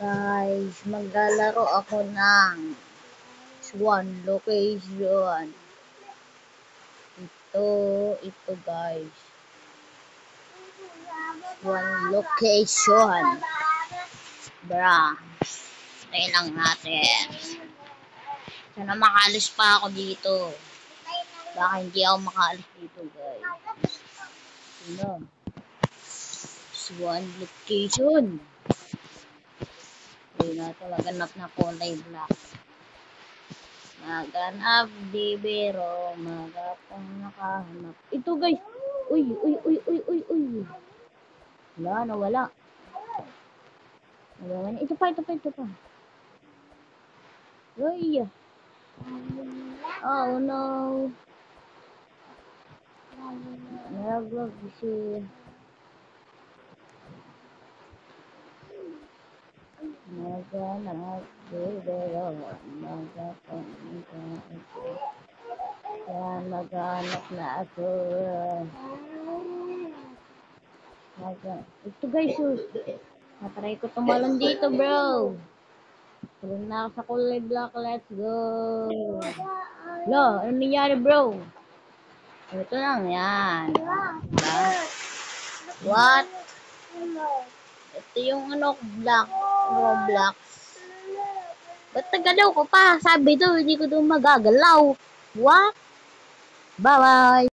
Guys, maglalaro ako ng Swan Location. Ito guys. Swan Location. Try lang natin. Sana makalis pa ako dito. Baka hindi ako makalis dito guys. Sino? Swan Location. Hindi na ito naganap na kulay black. Maganap di biro, magapang nakahanap. Ito guys. Uy. Nawala. Ito pa. Uy. Oh no. Nalaglag siya. Maganap di biro, magapang maghanap na ako. Ito guys, natry ko tumalon dito bro. Tulong na ako sa kulay black, let's go. Lo, ano nangyari bro? Ito lang yan. What? Ito yung black, Roblox. Ba't nagalaw ko pa? Sabi to, hindi ko doon magagalaw. What? Bye-bye.